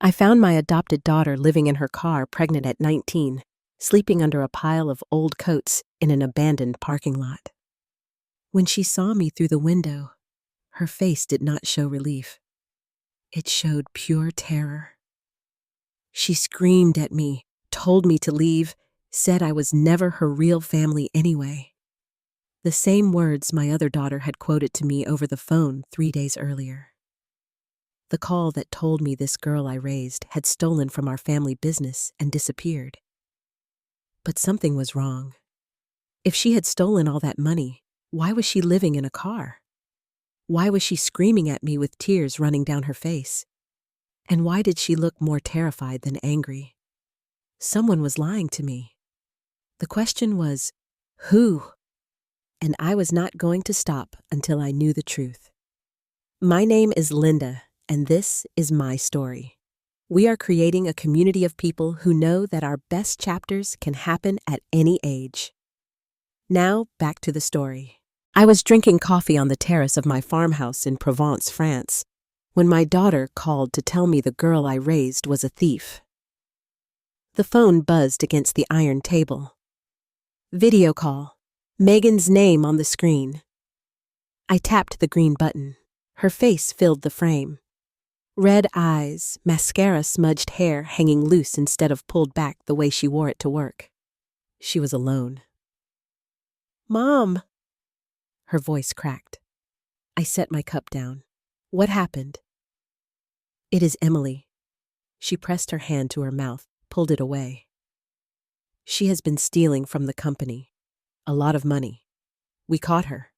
I found my adopted daughter living in her car, pregnant at 19, sleeping under a pile of old coats in an abandoned parking lot. When she saw me through the window, her face did not show relief. It showed pure terror. She screamed at me, told me to leave, said I was never her real family anyway. The same words my other daughter had quoted to me over the phone 3 days earlier. The call that told me this girl I raised had stolen from our family business and disappeared. But something was wrong. If she had stolen all that money, why was she living in a car? Why was she screaming at me with tears running down her face? And why did she look more terrified than angry? Someone was lying to me. The question was, who? And I was not going to stop until I knew the truth. My name is Linda, and this is my story. We are creating a community of people who know that our best chapters can happen at any age. Now, back to the story. I was drinking coffee on the terrace of my farmhouse in Provence, France, when my daughter called to tell me the girl I raised was a thief. The phone buzzed against the iron table. Video call. Megan's name on the screen. I tapped the green button. Her face filled the frame. Red eyes, mascara-smudged hair hanging loose instead of pulled back the way she wore it to work. She was alone. "Mom!" Her voice cracked. I set my cup down. "What happened?" "It is Emily." She pressed her hand to her mouth, pulled it away. "She has been stealing from the company. A lot of money. We caught her."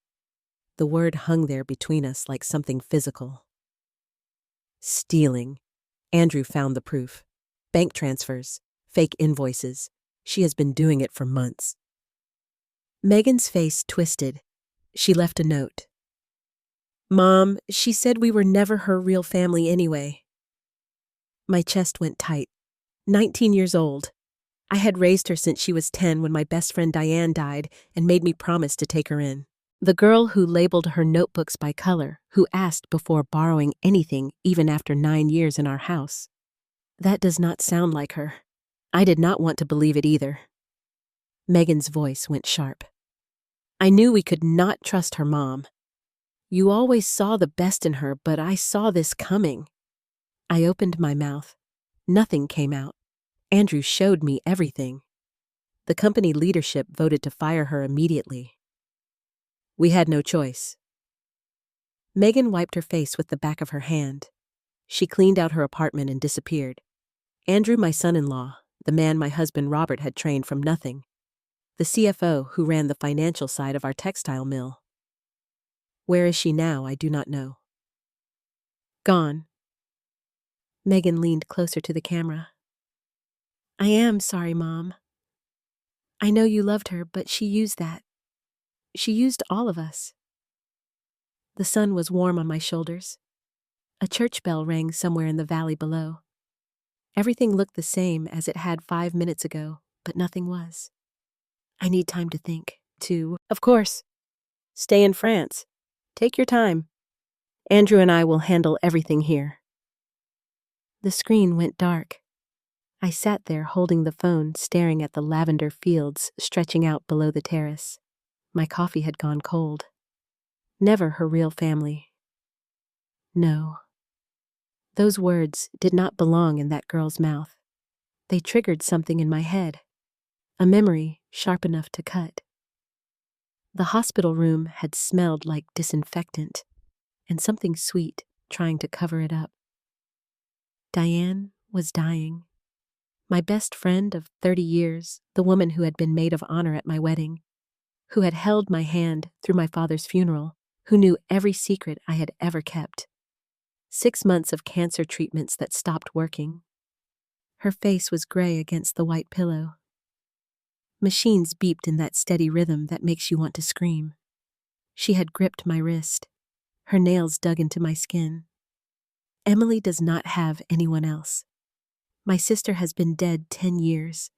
The word hung there between us like something physical. Stealing. Andrew found the proof. Bank transfers, fake invoices. She has been doing it for months. Megan's face twisted. She left a note. "Mom, she said we were never her real family anyway." My chest went tight. 19 years old. I had raised her since she was 10 when my best friend Diane died and made me promise to take her in. The girl who labeled her notebooks by color, who asked before borrowing anything even after 9 years in our house. That does not sound like her. I did not want to believe it either. Megan's voice went sharp. "I knew we could not trust her, Mom. You always saw the best in her, but I saw this coming." I opened my mouth. Nothing came out. Andrew showed me everything. The company leadership voted to fire her immediately. We had no choice. Megan wiped her face with the back of her hand. She cleaned out her apartment and disappeared. Andrew, my son-in-law, the man my husband Robert had trained from nothing. The CFO who ran the financial side of our textile mill. Where is she now, I do not know. Gone. Megan leaned closer to the camera. "I am sorry, Mom. I know you loved her, but she used that. She used all of us." The sun was warm on my shoulders. A church bell rang somewhere in the valley below. Everything looked the same as it had 5 minutes ago, but nothing was. I need time to think, Of course. Stay in France. Take your time. Andrew and I will handle everything here. The screen went dark. I sat there holding the phone, staring at the lavender fields stretching out below the terrace. My coffee had gone cold. Never her real family. No. Those words did not belong in that girl's mouth. They triggered something in my head. A memory sharp enough to cut. The hospital room had smelled like disinfectant, and something sweet trying to cover it up. Diane was dying. My best friend of 30 years, the woman who had been maid of honor at my wedding, who had held my hand through my father's funeral, who knew every secret I had ever kept. 6 months of cancer treatments that stopped working. Her face was gray against the white pillow. Machines beeped in that steady rhythm that makes you want to scream. She had gripped my wrist. Her nails dug into my skin. Emily does not have anyone else. My sister has been dead 10 years.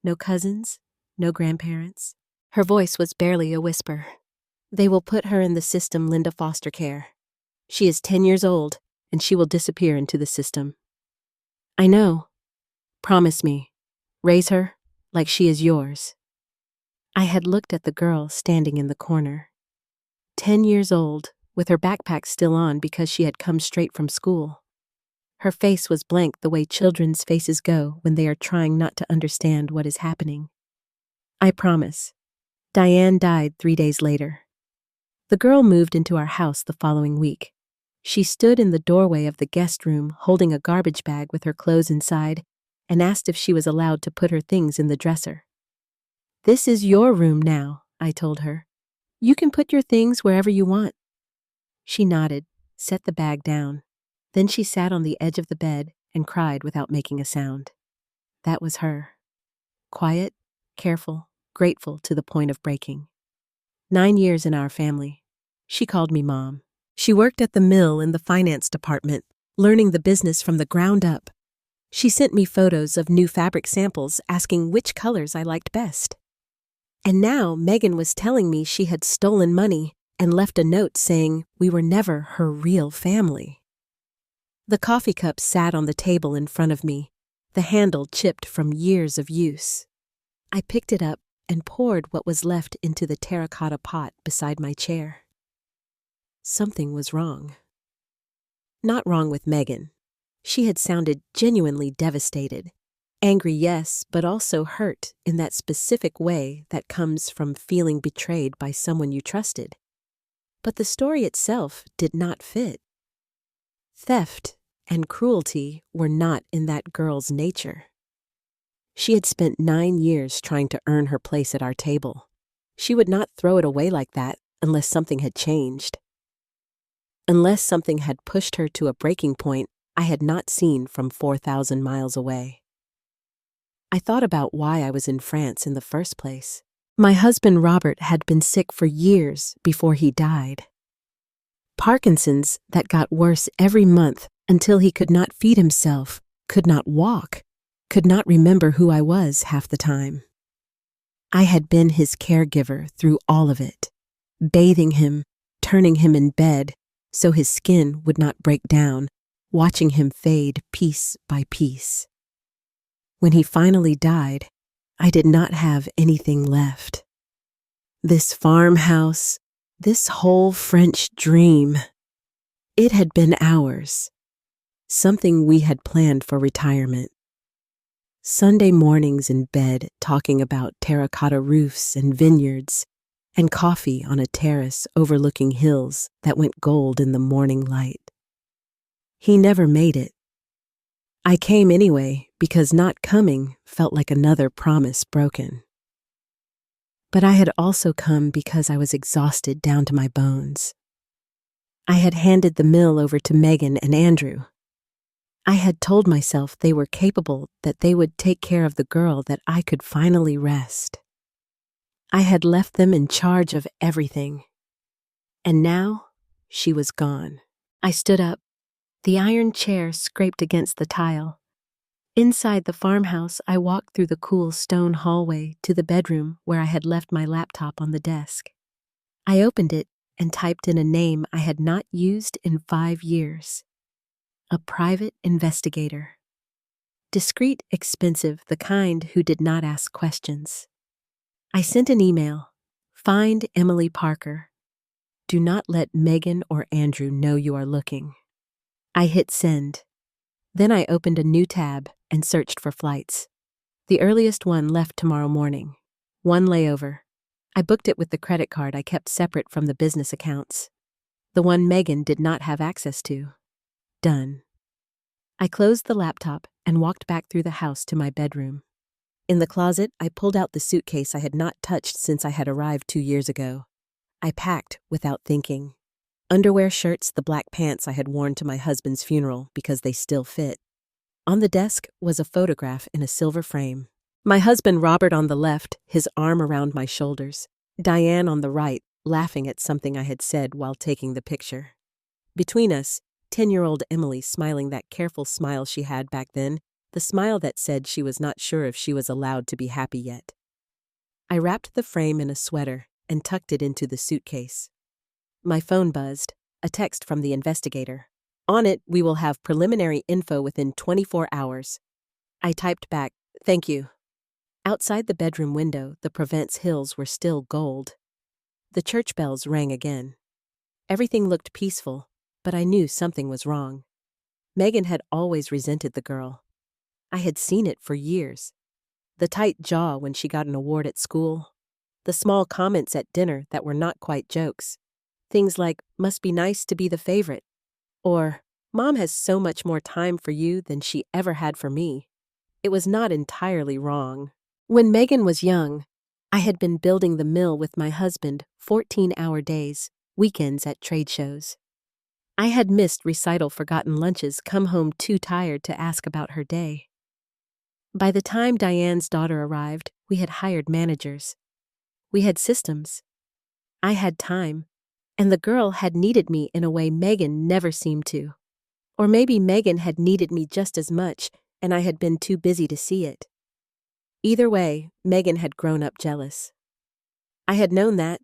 No cousins, no grandparents. Her voice was barely a whisper. They will put her in the system, Linda, foster care. She is 10 years old, and she will disappear into the system. I know. Promise me. Raise her like she is yours. I had looked at the girl standing in the corner. 10 years old, with her backpack still on because she had come straight from school. Her face was blank the way children's faces go when they are trying not to understand what is happening. I promise. Diane died 3 days later. The girl moved into our house the following week. She stood in the doorway of the guest room holding a garbage bag with her clothes inside and asked if she was allowed to put her things in the dresser. "This is your room now," I told her. "You can put your things wherever you want." She nodded, set the bag down. Then she sat on the edge of the bed and cried without making a sound. That was her. Quiet, careful, grateful to the point of breaking. 9 years in our family. She called me Mom. She worked at the mill in the finance department, learning the business from the ground up. She sent me photos of new fabric samples asking which colors I liked best. And now Megan was telling me she had stolen money and left a note saying we were never her real family. The coffee cup sat on the table in front of me, the handle chipped from years of use. I picked it up and poured what was left into the terracotta pot beside my chair. Something was wrong. Not wrong with Megan. She had sounded genuinely devastated. Angry, yes, but also hurt in that specific way that comes from feeling betrayed by someone you trusted. But the story itself did not fit. Theft and cruelty were not in that girl's nature. She had spent 9 years trying to earn her place at our table. She would not throw it away like that unless something had changed. Unless something had pushed her to a breaking point I had not seen from 4,000 miles away. I thought about why I was in France in the first place. My husband Robert had been sick for years before he died. Parkinson's that got worse every month until he could not feed himself, could not walk, could not remember who I was half the time. I had been his caregiver through all of it, bathing him, turning him in bed so his skin would not break down, watching him fade piece by piece. When he finally died, I did not have anything left. This farmhouse, this whole French dream, it had been ours, something we had planned for retirement. Sunday mornings in bed talking about terracotta roofs and vineyards, and coffee on a terrace overlooking hills that went gold in the morning light. He never made it. I came anyway because not coming felt like another promise broken. But I had also come because I was exhausted down to my bones. I had handed the mill over to Megan and Andrew. I had told myself they were capable, that they would take care of the girl, that I could finally rest. I had left them in charge of everything. And now, she was gone. I stood up. The iron chair scraped against the tile. Inside the farmhouse, I walked through the cool stone hallway to the bedroom where I had left my laptop on the desk. I opened it and typed in a name I had not used in 5 years. A private investigator. Discreet, expensive, the kind who did not ask questions. I sent an email. Find Emily Parker. Do not let Megan or Andrew know you are looking. I hit send. Then I opened a new tab and searched for flights. The earliest one left tomorrow morning. 1 layover. I booked it with the credit card I kept separate from the business accounts. The one Megan did not have access to. Done. I closed the laptop and walked back through the house to my bedroom. In the closet, I pulled out the suitcase I had not touched since I had arrived 2 years ago. I packed without thinking. Underwear, shirts, the black pants I had worn to my husband's funeral because they still fit. On the desk was a photograph in a silver frame. My husband Robert on the left, his arm around my shoulders. Diane on the right, laughing at something I had said while taking the picture. Between us, 10-year-old Emily smiling that careful smile she had back then, the smile that said she was not sure if she was allowed to be happy yet. I wrapped the frame in a sweater and tucked it into the suitcase. My phone buzzed, a text from the investigator. On it, we will have preliminary info within 24 hours. I typed back, thank you. Outside the bedroom window, the Provence hills were still gold. The church bells rang again. Everything looked peaceful, but I knew something was wrong. Megan had always resented the girl. I had seen it for years. The tight jaw when she got an award at school. The small comments at dinner that were not quite jokes. Things like, must be nice to be the favorite. Or, Mom has so much more time for you than she ever had for me. It was not entirely wrong. When Megan was young, I had been building the mill with my husband 14-hour days, weekends at trade shows. I had missed recital forgotten lunches, come home too tired to ask about her day. By the time Diane's daughter arrived, we had hired managers. We had systems. I had time, and the girl had needed me in a way Megan never seemed to. Or maybe Megan had needed me just as much, and I had been too busy to see it. Either way, Megan had grown up jealous. I had known that.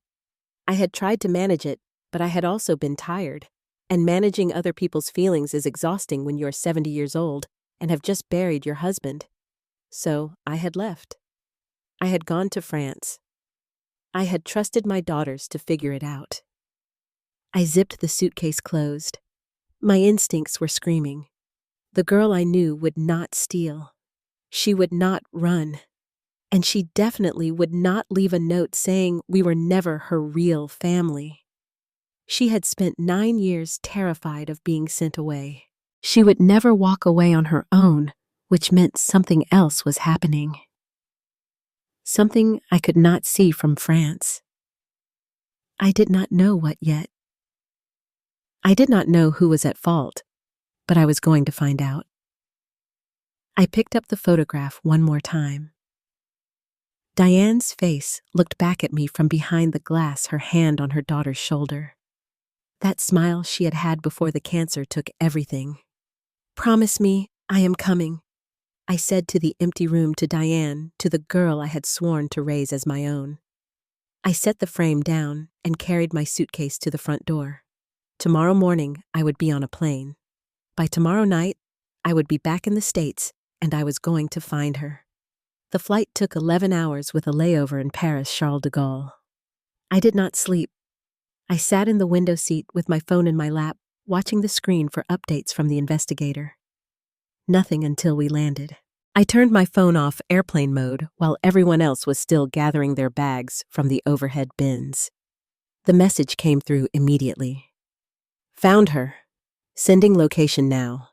I had tried to manage it, but I had also been tired, and managing other people's feelings is exhausting when you're 70 years old and have just buried your husband. So I had left. I had gone to France. I had trusted my daughters to figure it out. I zipped the suitcase closed. My instincts were screaming. The girl I knew would not steal. She would not run. And she definitely would not leave a note saying we were never her real family. She had spent 9 years terrified of being sent away. She would never walk away on her own, which meant something else was happening. Something I could not see from France. I did not know what yet. I did not know who was at fault, but I was going to find out. I picked up the photograph one more time. Diane's face looked back at me from behind the glass, her hand on her daughter's shoulder. That smile she had had before the cancer took everything. Promise me, I am coming, I said to the empty room, to Diane, to the girl I had sworn to raise as my own. I set the frame down and carried my suitcase to the front door. Tomorrow morning, I would be on a plane. By tomorrow night, I would be back in the States, and I was going to find her. The flight took 11 hours with a layover in Paris Charles de Gaulle. I did not sleep. I sat in the window seat with my phone in my lap, watching the screen for updates from the investigator. Nothing until we landed. I turned my phone off airplane mode while everyone else was still gathering their bags from the overhead bins. The message came through immediately. Found her. Sending location now.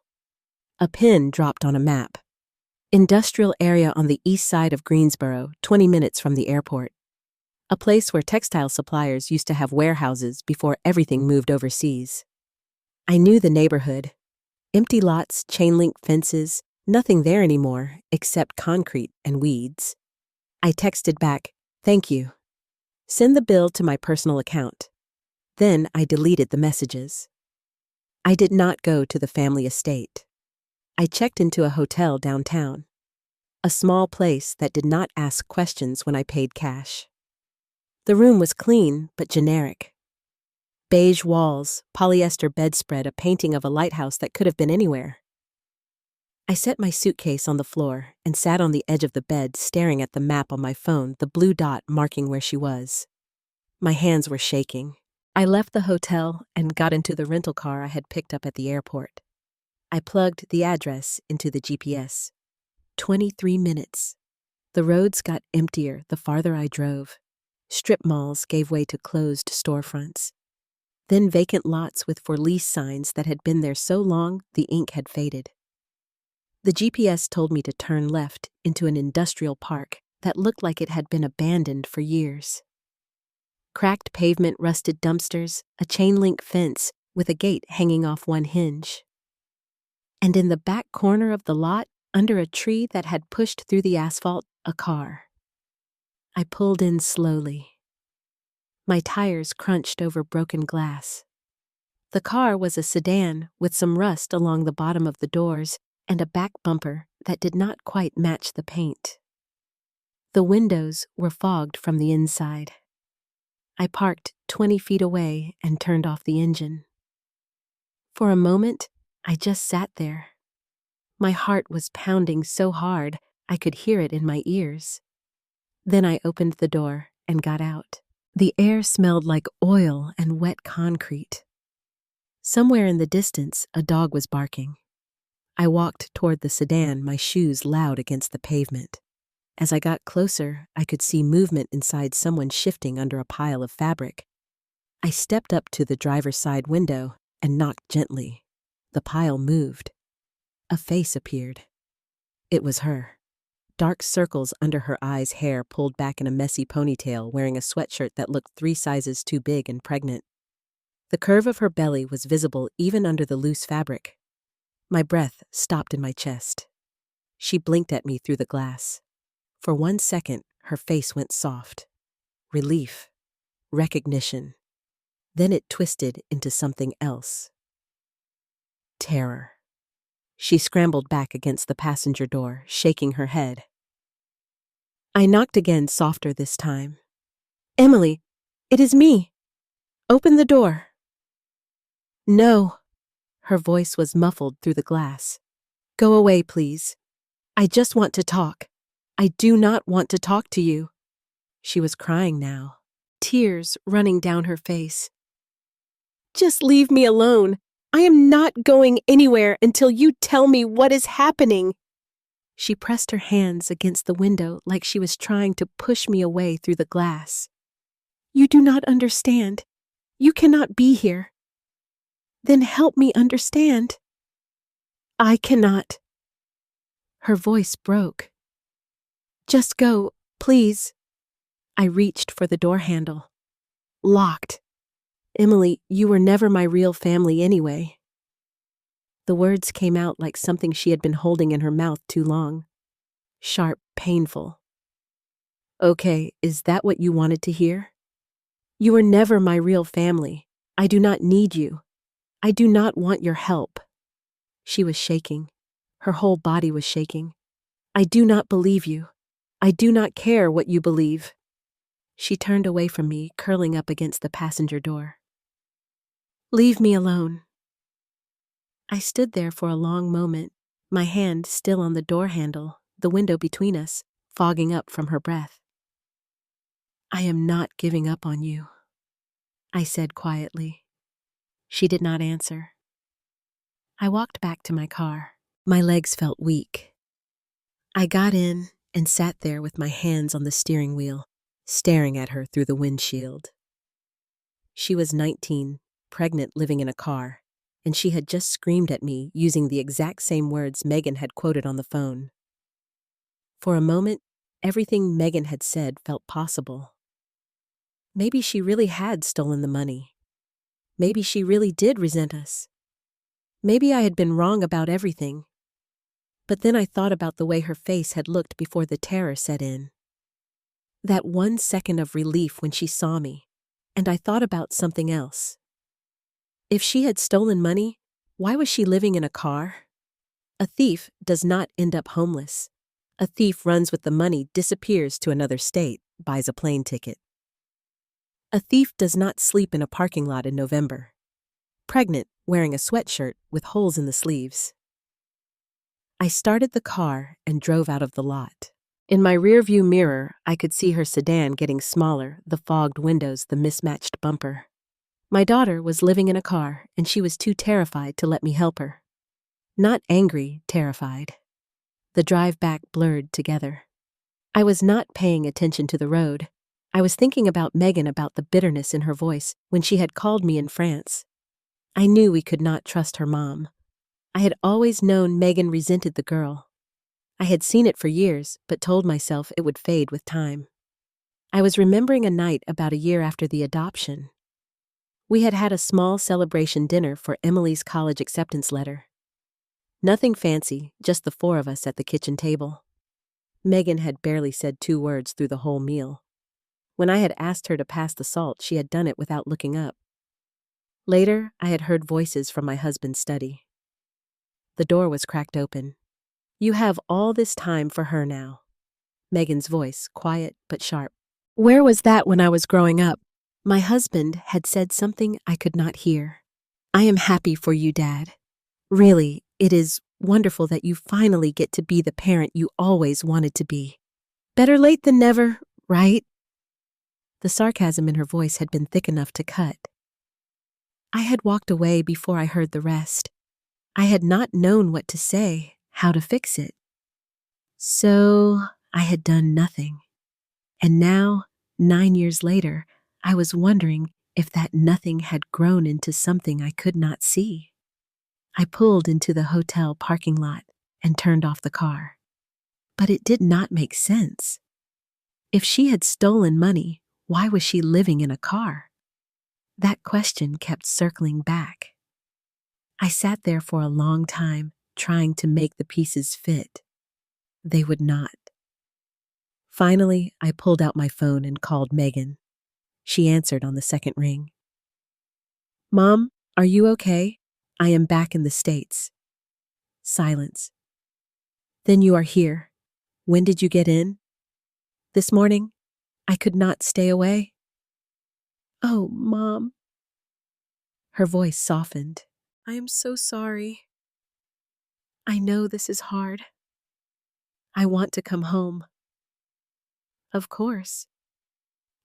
A pin dropped on a map. Industrial area on the east side of Greensboro, 20 minutes from the airport. A place where textile suppliers used to have warehouses before everything moved overseas. I knew the neighborhood. Empty lots, chain-link fences, nothing there anymore except concrete and weeds. I texted back, thank you. Send the bill to my personal account. Then I deleted the messages. I did not go to the family estate. I checked into a hotel downtown. A small place that did not ask questions when I paid cash. The room was clean but generic. Beige walls, polyester bedspread, a painting of a lighthouse that could have been anywhere. I set my suitcase on the floor and sat on the edge of the bed staring at the map on my phone, the blue dot marking where she was. My hands were shaking. I left the hotel and got into the rental car I had picked up at the airport. I plugged the address into the GPS. 23 minutes. The roads got emptier the farther I drove. Strip malls gave way to closed storefronts. Then vacant lots with for lease signs that had been there so long the ink had faded. The GPS told me to turn left into an industrial park that looked like it had been abandoned for years. Cracked pavement, rusted dumpsters, a chain-link fence with a gate hanging off one hinge. And in the back corner of the lot, under a tree that had pushed through the asphalt, a car. I pulled in slowly. My tires crunched over broken glass. The car was a sedan with some rust along the bottom of the doors and a back bumper that did not quite match the paint. The windows were fogged from the inside. I parked 20 feet away and turned off the engine. For a moment, I just sat there. My heart was pounding so hard I could hear it in my ears. Then I opened the door and got out. The air smelled like oil and wet concrete. Somewhere in the distance, a dog was barking. I walked toward the sedan, my shoes loud against the pavement. As I got closer, I could see movement inside, someone shifting under a pile of fabric. I stepped up to the driver's side window and knocked gently. The pile moved. A face appeared. It was her. Dark circles under her eyes, hair pulled back in a messy ponytail, wearing a sweatshirt that looked 3 sizes too big and pregnant. The curve of her belly was visible even under the loose fabric. My breath stopped in my chest. She blinked at me through the glass. For 1 second, her face went soft. Relief. Recognition. Then it twisted into something else. Terror. She scrambled back against the passenger door, shaking her head. I knocked again, softer this time. "Emily, it is me. Open the door." "No." Her voice was muffled through the glass. "Go away, please. I just want to talk. I do not want to talk to you." She was crying now, tears running down her face. "Just leave me alone. I am not going anywhere until you tell me what is happening." She pressed her hands against the window like she was trying to push me away through the glass. "You do not understand. You cannot be here." "Then help me understand." "I cannot." Her voice broke. "Just go, please." I reached for the door handle. Locked. "Emily, you were never my real family anyway." The words came out like something she had been holding in her mouth too long. Sharp, painful. "Okay, is that what you wanted to hear? You were never my real family. I do not need you. I do not want your help." She was shaking. Her whole body was shaking. "I do not believe you. I do not care what you believe." She turned away from me, curling up against the passenger door. "Leave me alone." I stood there for a long moment, my hand still on the door handle, the window between us, fogging up from her breath. "I am not giving up on you," I said quietly. She did not answer. I walked back to my car. My legs felt weak. I got in and sat there with my hands on the steering wheel, staring at her through the windshield. She was 19, pregnant, living in a car, and she had just screamed at me using the exact same words Megan had quoted on the phone. For a moment, everything Megan had said felt possible. Maybe she really had stolen the money. Maybe she really did resent us. Maybe I had been wrong about everything. But then I thought about the way her face had looked before the terror set in. That 1 second of relief when she saw me, and I thought about something else. If she had stolen money, why was she living in a car? A thief does not end up homeless. A thief runs with the money, disappears to another state, buys a plane ticket. A thief does not sleep in a parking lot in November. Pregnant, wearing a sweatshirt with holes in the sleeves. I started the car and drove out of the lot. In my rearview mirror, I could see her sedan getting smaller, the fogged windows, the mismatched bumper. My daughter was living in a car, and she was too terrified to let me help her. Not angry, terrified. The drive back blurred together. I was not paying attention to the road. I was thinking about Megan, about the bitterness in her voice when she had called me in France. I knew we could not trust her mom. I had always known Megan resented the girl. I had seen it for years, but told myself it would fade with time. I was remembering a night about a year after the adoption. We had had a small celebration dinner for Emily's college acceptance letter. Nothing fancy, just the 4 of us at the kitchen table. Megan had barely said 2 words through the whole meal. When I had asked her to pass the salt, she had done it without looking up. Later, I had heard voices from my husband's study. The door was cracked open. "You have all this time for her now." Megan's voice, quiet but sharp. Where was that when I was growing up? My husband had said something I could not hear. "I am happy for you, Dad. Really, it is wonderful that you finally get to be the parent you always wanted to be. Better late than never, right? The sarcasm in her voice had been thick enough to cut. I had walked away before I heard the rest. I had not known what to say, how to fix it. So I had done nothing. And now, 9 years later, I was wondering if that nothing had grown into something I could not see. I pulled into the hotel parking lot and turned off the car. But it did not make sense. If she had stolen money, why was she living in a car? That question kept circling back. I sat there for a long time, trying to make the pieces fit. They would not. Finally, I pulled out my phone and called Megan. She answered on the second ring. "Mom, are you okay? I am back in the States." Silence. "Then you are here. When did you get in?" "This morning. I could not stay away." "Oh, Mom." Her voice softened. "I am so sorry. I know this is hard. I want to come home." "Of course."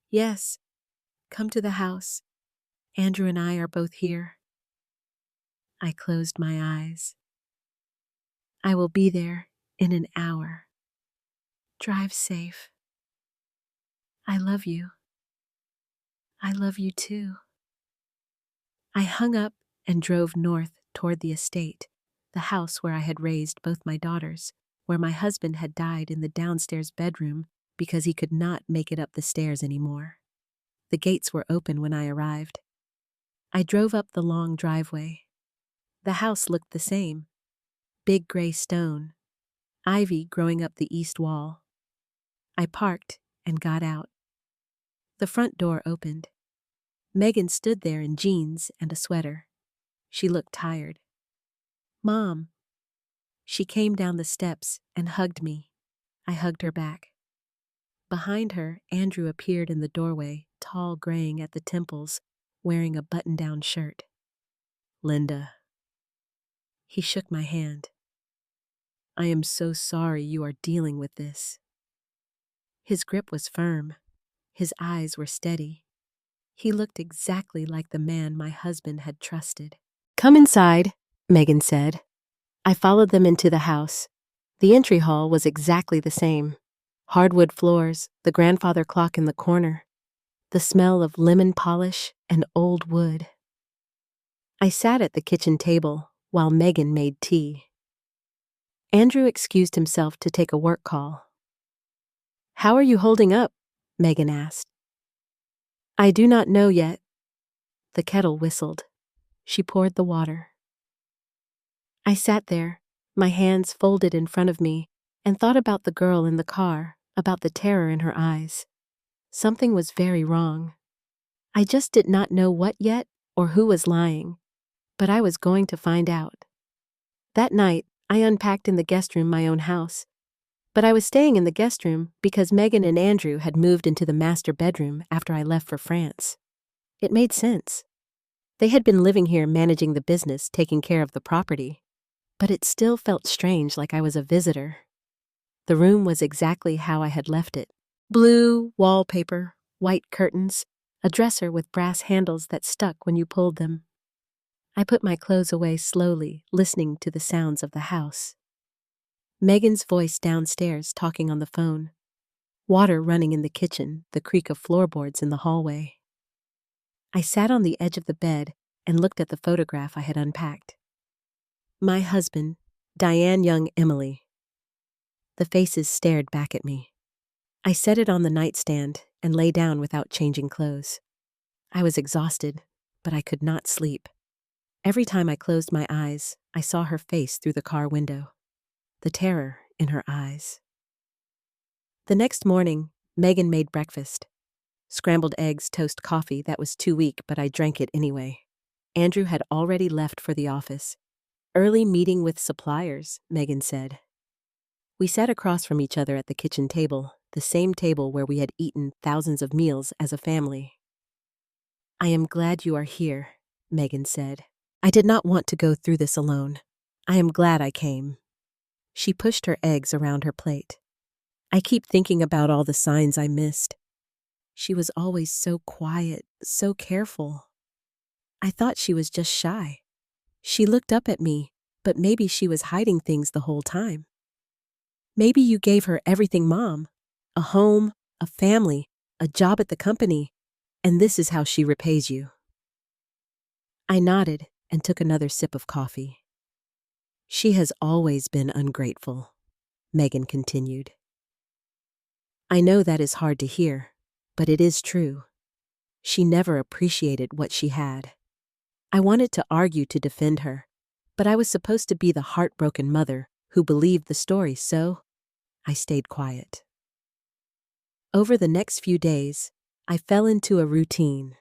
"Yes, come to the house. Andrew and I are both here." I closed my eyes. "I will be there in an hour. Drive safe. I love you. I love you too." I hung up and drove north toward the estate, the house where I had raised both my daughters, where my husband had died in the downstairs bedroom because he could not make it up the stairs anymore. The gates were open when I arrived. I drove up the long driveway. The house looked the same. Big gray stone, ivy growing up the east wall. I parked and got out. The front door opened. Megan stood there in jeans and a sweater. She looked tired. "Mom." She came down the steps and hugged me. I hugged her back. Behind her, Andrew appeared in the doorway, tall graying at the temples, wearing a button-down shirt. "Linda." He shook my hand. "I am so sorry you are dealing with this." His grip was firm. His eyes were steady. He looked exactly like the man my husband had trusted. "Come inside," Megan said. I followed them into the house. The entry hall was exactly the same. Hardwood floors, the grandfather clock in the corner, the smell of lemon polish and old wood. I sat at the kitchen table while Megan made tea. Andrew excused himself to take a work call. "How are you holding up?" Megan asked. "I do not know yet." The kettle whistled. She poured the water. I sat there, my hands folded in front of me, and thought about the girl in the car, about the terror in her eyes. Something was very wrong. I just did not know what yet or who was lying, but I was going to find out. That night, I unpacked in the guest room my own house, but I was staying in the guest room because Megan and Andrew had moved into the master bedroom after I left for France. It made sense. They had been living here managing the business, taking care of the property, but it still felt strange, like I was a visitor. The room was exactly how I had left it. Blue wallpaper, white curtains, a dresser with brass handles that stuck when you pulled them. I put my clothes away slowly, listening to the sounds of the house. Megan's voice downstairs talking on the phone. Water running in the kitchen, the creak of floorboards in the hallway. I sat on the edge of the bed and looked at the photograph I had unpacked. My husband, Diane Young Emily. The faces stared back at me. I set it on the nightstand and lay down without changing clothes. I was exhausted, but I could not sleep. Every time I closed my eyes, I saw her face through the car window, the terror in her eyes. The next morning, Megan made breakfast. Scrambled eggs, toast, coffee that was too weak, but I drank it anyway. Andrew had already left for the office. "Early meeting with suppliers," Megan said. We sat across from each other at the kitchen table, the same table where we had eaten thousands of meals as a family. "I am glad you are here," Megan said. "I did not want to go through this alone. I am glad I came. She pushed her eggs around her plate. I keep thinking about all the signs I missed. She was always so quiet, so careful. I thought she was just shy. She looked up at me, but maybe she was hiding things the whole time. Maybe you gave her everything, Mom. A home, a family, a job at the company, and this is how she repays you. I nodded and took another sip of coffee. She has always been ungrateful, Megan continued. I know that is hard to hear, but it is true. She never appreciated what she had. I wanted to argue to defend her, but I was supposed to be the heartbroken mother who believed the story, so I stayed quiet. Over the next few days, I fell into a routine.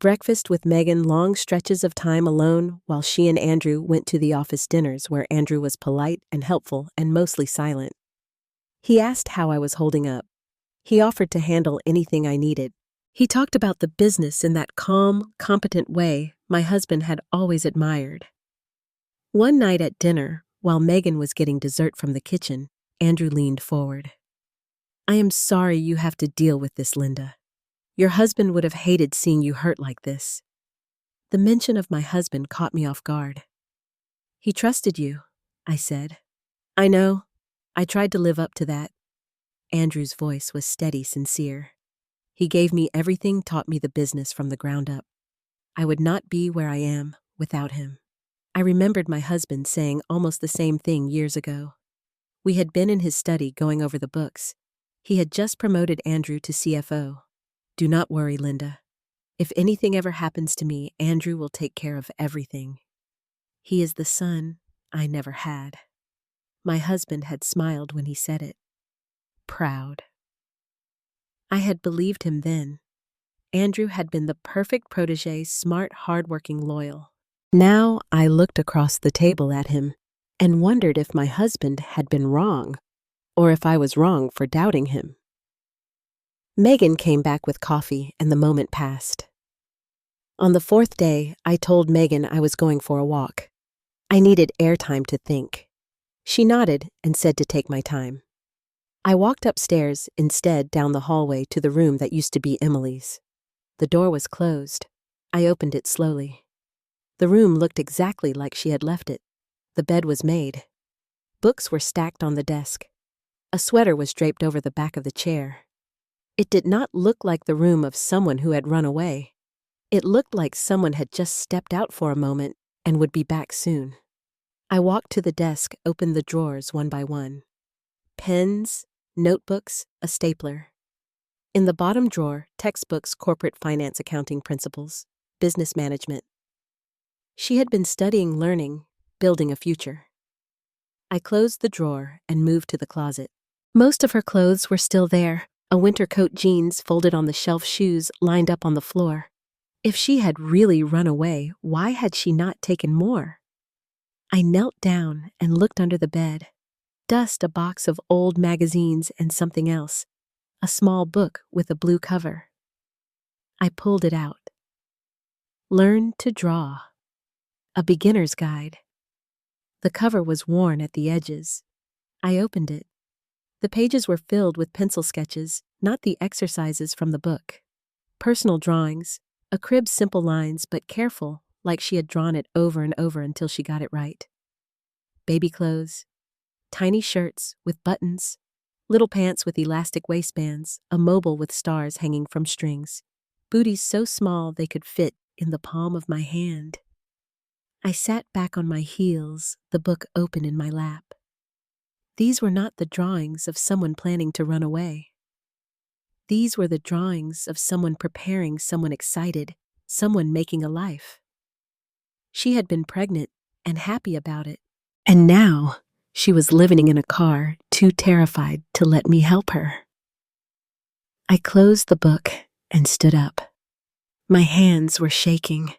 Breakfast with Megan, long stretches of time alone while she and Andrew went to the office dinners where Andrew was polite and helpful and mostly silent. He asked how I was holding up. He offered to handle anything I needed. He talked about the business in that calm, competent way my husband had always admired. One night at dinner, while Megan was getting dessert from the kitchen, Andrew leaned forward. I am sorry you have to deal with this, Linda. Your husband would have hated seeing you hurt like this. The mention of my husband caught me off guard. He trusted you, I said. I know. I tried to live up to that. Andrew's voice was steady, sincere. He gave me everything, taught me the business from the ground up. I would not be where I am without him. I remembered my husband saying almost the same thing years ago. We had been in his study going over the books. He had just promoted Andrew to CFO. Do not worry, Linda. If anything ever happens to me, Andrew will take care of everything. He is the son I never had. My husband had smiled when he said it. Proud. I had believed him then. Andrew had been the perfect protege, smart, hardworking, loyal. Now I looked across the table at him and wondered if my husband had been wrong, or if I was wrong for doubting him. Megan came back with coffee, and the moment passed. On the fourth day, I told Megan I was going for a walk. I needed airtime to think. She nodded and said to take my time. I walked upstairs, instead down the hallway to the room that used to be Emily's. The door was closed. I opened it slowly. The room looked exactly like she had left it. The bed was made. Books were stacked on the desk. A sweater was draped over the back of the chair. It did not look like the room of someone who had run away. It looked like someone had just stepped out for a moment and would be back soon. I walked to the desk, opened the drawers one by one. Pens, notebooks, a stapler. In the bottom drawer, textbooks, corporate finance, accounting principles, business management. She had been studying, learning, building a future. I closed the drawer and moved to the closet. Most of her clothes were still there. A winter coat, jeans folded on the shelf, shoes lined up on the floor. If she had really run away, why had she not taken more? I knelt down and looked under the bed. Dust, a box of old magazines, and something else. A small book with a blue cover. I pulled it out. Learn to Draw. A beginner's guide. The cover was worn at the edges. I opened it. The pages were filled with pencil sketches, not the exercises from the book. Personal drawings, a crib, simple lines but careful, like she had drawn it over and over until she got it right. Baby clothes, tiny shirts with buttons, little pants with elastic waistbands, a mobile with stars hanging from strings, booties so small they could fit in the palm of my hand. I sat back on my heels, the book open in my lap. These were not the drawings of someone planning to run away. These were the drawings of someone preparing, someone excited, someone making a life. She had been pregnant and happy about it. And now she was living in a car, too terrified to let me help her. I closed the book and stood up. My hands were shaking.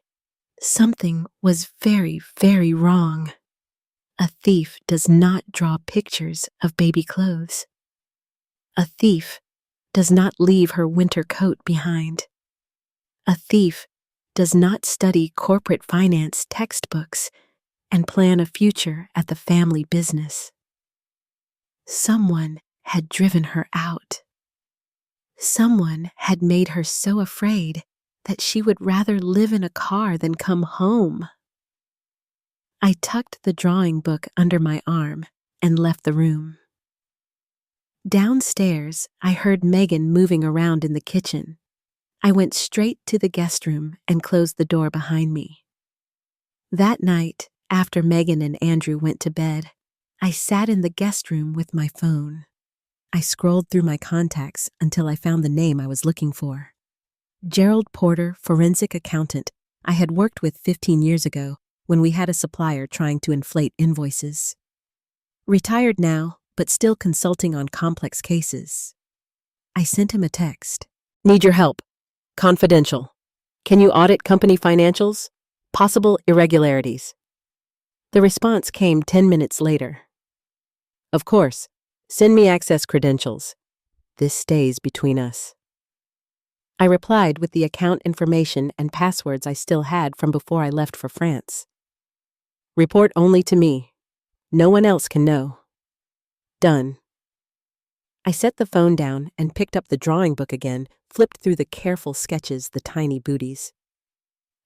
Something was very, very wrong. A thief does not draw pictures of baby clothes. A thief does not leave her winter coat behind. A thief does not study corporate finance textbooks and plan a future at the family business. Someone had driven her out. Someone had made her so afraid that she would rather live in a car than come home. I tucked the drawing book under my arm and left the room. Downstairs, I heard Megan moving around in the kitchen. I went straight to the guest room and closed the door behind me. That night, after Megan and Andrew went to bed, I sat in the guest room with my phone. I scrolled through my contacts until I found the name I was looking for. Gerald Porter, forensic accountant, I had worked with 15 years ago when we had a supplier trying to inflate invoices. Retired now, but still consulting on complex cases. I sent him a text. Need your help. Confidential. Can you audit company financials? Possible irregularities. The response came 10 minutes later. Of course. Send me access credentials. This stays between us. I replied with the account information and passwords I still had from before I left for France. Report only to me. No one else can know. Done. I set the phone down and picked up the drawing book again, flipped through the careful sketches, the tiny booties.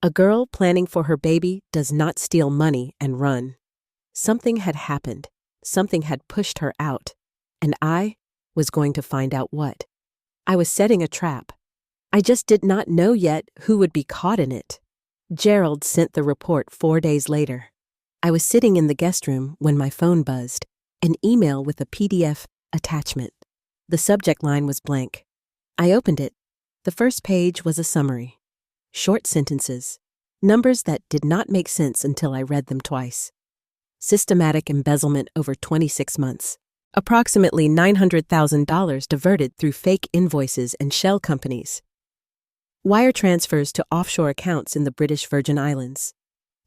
A girl planning for her baby does not steal money and run. Something had happened. Something had pushed her out. And I was going to find out what. I was setting a trap. I just did not know yet who would be caught in it. Gerald sent the report 4 days later. I was sitting in the guest room when my phone buzzed, an email with a PDF attachment. The subject line was blank. I opened it. The first page was a summary. Short sentences, numbers that did not make sense until I read them twice. Systematic embezzlement over 26 months. Approximately $900,000 diverted through fake invoices and shell companies. Wire transfers to offshore accounts in the British Virgin Islands.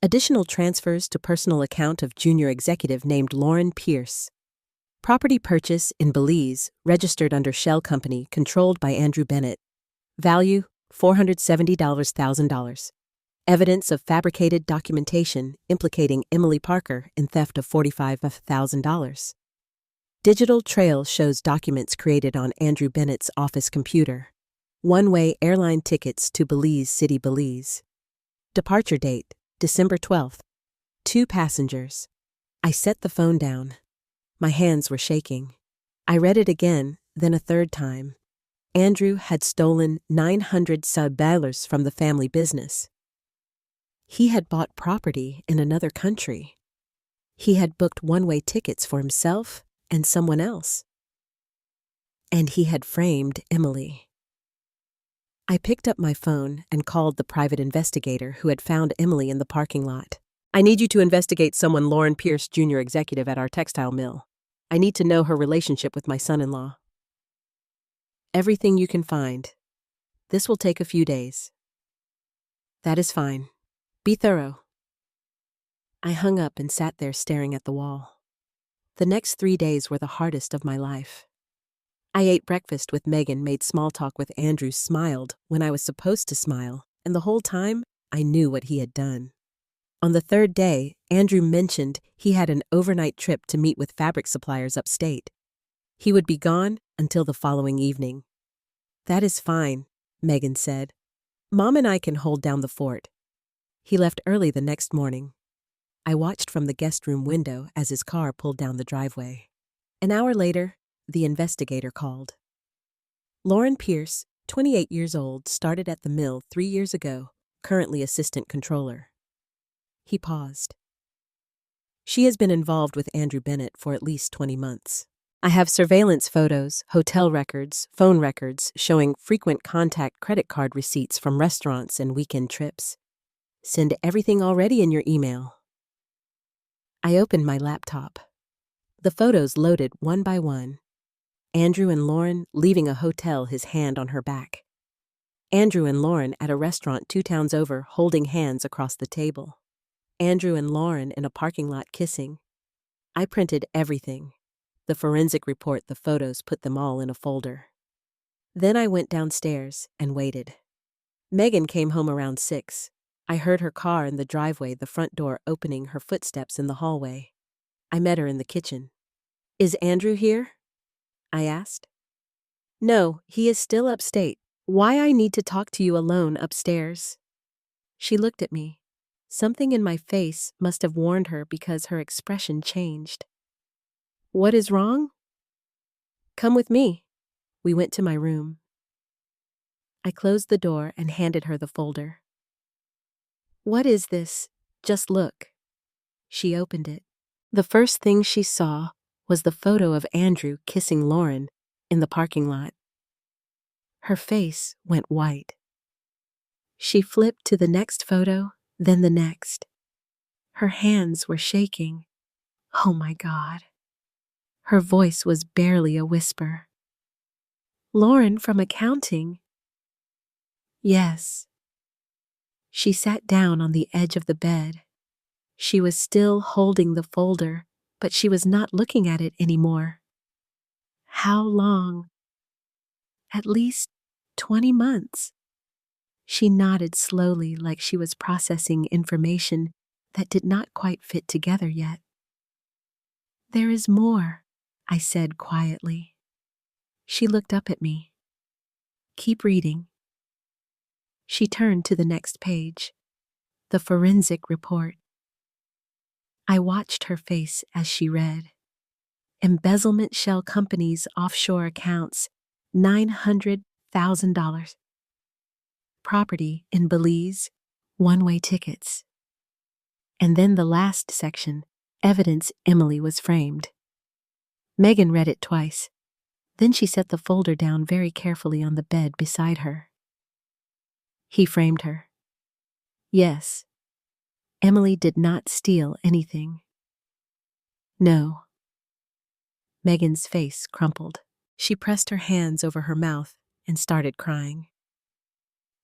Additional transfers to personal account of junior executive named Lauren Pierce. Property purchase in Belize, registered under shell company controlled by Andrew Bennett. Value, $470,000. Evidence of fabricated documentation implicating Emily Parker in theft of $45,000. Digital trail shows documents created on Andrew Bennett's office computer. One-way airline tickets to Belize City, Belize. Departure date, December 12th. 2 passengers. I set the phone down. My hands were shaking. I read it again, then a third time. Andrew had stolen $900,000 from the family business. He had bought property in another country. He had booked one-way tickets for himself and someone else. And he had framed Emily. I picked up my phone and called the private investigator who had found Emily in the parking lot. I need you to investigate someone Lauren Pierce, junior executive at our textile mill. I need to know her relationship with my son-in-law. Everything you can find. This will take a few days. That is fine. Be thorough. I hung up and sat there staring at the wall. The next 3 days were the hardest of my life. I ate breakfast with Megan, made small talk with Andrew, smiled when I was supposed to smile, and the whole time I knew what he had done. On the 3rd day, Andrew mentioned he had an overnight trip to meet with fabric suppliers upstate. He would be gone until the following evening. That is fine, Megan said. Mom and I can hold down the fort. He left early the next morning. I watched from the guest room window as his car pulled down the driveway. An hour later, the investigator called. Lauren Pierce, 28 years old, started at the mill 3 years ago, currently assistant controller. He paused. She has been involved with Andrew Bennett for at least 20 months. I have surveillance photos, hotel records, phone records showing frequent contact credit card receipts from restaurants and weekend trips. Send everything already in your email. I opened my laptop. The photos loaded one by one. Andrew and Lauren leaving a hotel, his hand on her back. Andrew and Lauren at a restaurant 2 towns over, holding hands across the table. Andrew and Lauren in a parking lot kissing. I printed everything. The forensic report, the photos, put them all in a folder. Then I went downstairs and waited. Megan came home around 6. I heard her car in the driveway, the front door opening, her footsteps in the hallway. I met her in the kitchen. "Is Andrew here?" I asked. "No, he is still upstate. Why I need to talk to you alone upstairs?" She looked at me. Something in my face must have warned her because her expression changed. "What is wrong?" "Come with me." We went to my room. I closed the door and handed her the folder. "What is this? Just look." She opened it. The first thing she saw was the photo of Andrew kissing Lauren in the parking lot. Her face went white. She flipped to the next photo, then the next. Her hands were shaking. Oh my God. Her voice was barely a whisper. "Lauren from accounting?" "Yes." She sat down on the edge of the bed. She was still holding the folder, but she was not looking at it anymore. "How long?" "At least 20 months." She nodded slowly, like she was processing information that did not quite fit together yet. "There is more," I said quietly. She looked up at me. "Keep reading." She turned to the next page, the forensic report. I watched her face as she read. Embezzlement shell companies, offshore accounts, $900,000. Property in Belize, one-way tickets. And then the last section, evidence Emily was framed. Megan read it twice. Then she set the folder down very carefully on the bed beside her. "He framed her." "Yes." "Emily did not steal anything." "No." Megan's face crumpled. She pressed her hands over her mouth and started crying.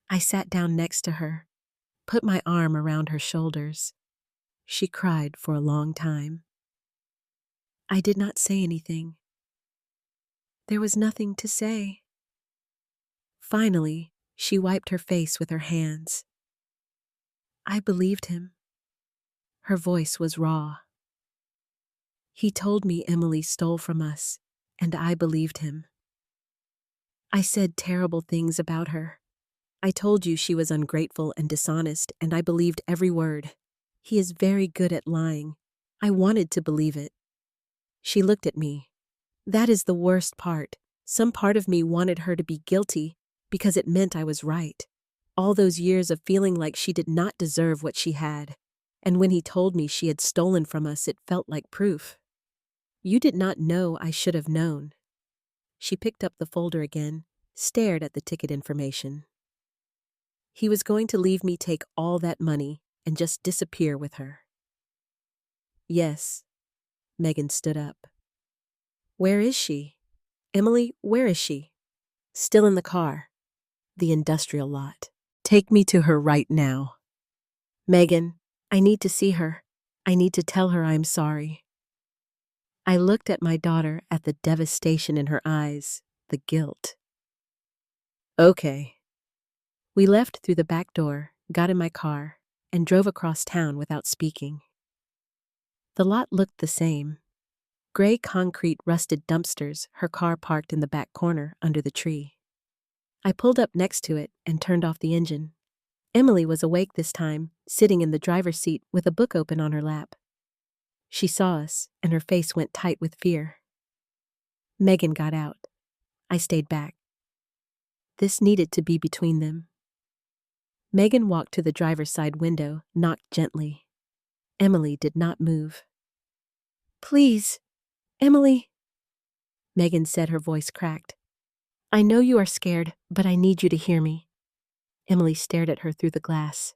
I sat down next to her, put my arm around her shoulders. She cried for a long time. I did not say anything. There was nothing to say. Finally, she wiped her face with her hands. I believed him. Her voice was raw. He told me Emily stole from us, and I believed him. I said terrible things about her. I told you she was ungrateful and dishonest, and I believed every word. He is very good at lying. I wanted to believe it. She looked at me. That is the worst part. Some part of me wanted her to be guilty because it meant I was right. All those years of feeling like she did not deserve what she had. And when he told me she had stolen from us, it felt like proof. You did not know I should have known. She picked up the folder again, stared at the ticket information. He was going to leave me take all that money and just disappear with her. Yes. Megan stood up. Where is she? Emily, where is she? Still in the car. The industrial lot. Take me to her right now. Megan, I need to see her. I need to tell her I'm sorry. I looked at my daughter, at the devastation in her eyes, the guilt. Okay. We left through the back door, got in my car, and drove across town without speaking. The lot looked the same. Gray concrete rusted dumpsters, her car parked in the back corner under the tree. I pulled up next to it and turned off the engine. Emily was awake this time, sitting in the driver's seat with a book open on her lap. She saw us, and her face went tight with fear. Megan got out. I stayed back. This needed to be between them. Megan walked to the driver's side window, knocked gently. Emily did not move. Please, Emily, Megan said, her voice cracked. I know you are scared, but I need you to hear me. Emily stared at her through the glass.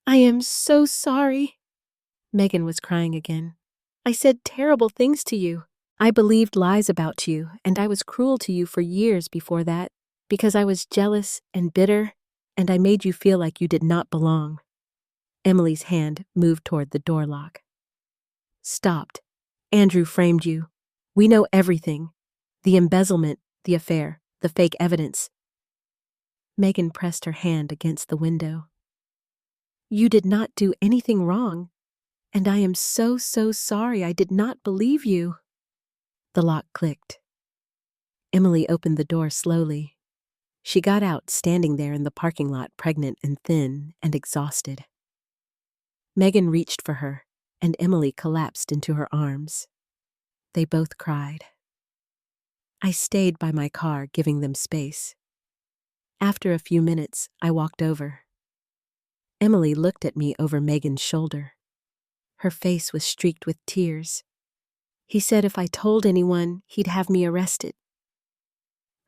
I am so sorry. Megan was crying again. I said terrible things to you. I believed lies about you, and I was cruel to you for years before that, because I was jealous and bitter, and I made you feel like you did not belong. Emily's hand moved toward the door lock. Stopped. Andrew framed you. We know everything. The embezzlement, the affair, the fake evidence. Megan pressed her hand against the window. You did not do anything wrong, and I am so sorry. I did not believe you." The lock clicked. Emily opened the door slowly. She got out, standing there in the parking lot, pregnant and thin and exhausted. Megan reached for her, and Emily collapsed into her arms. They both cried. I stayed by my car, giving them space. After a few minutes, I walked over. Emily looked at me over Megan's shoulder. Her face was streaked with tears. "He said if I told anyone, he'd have me arrested."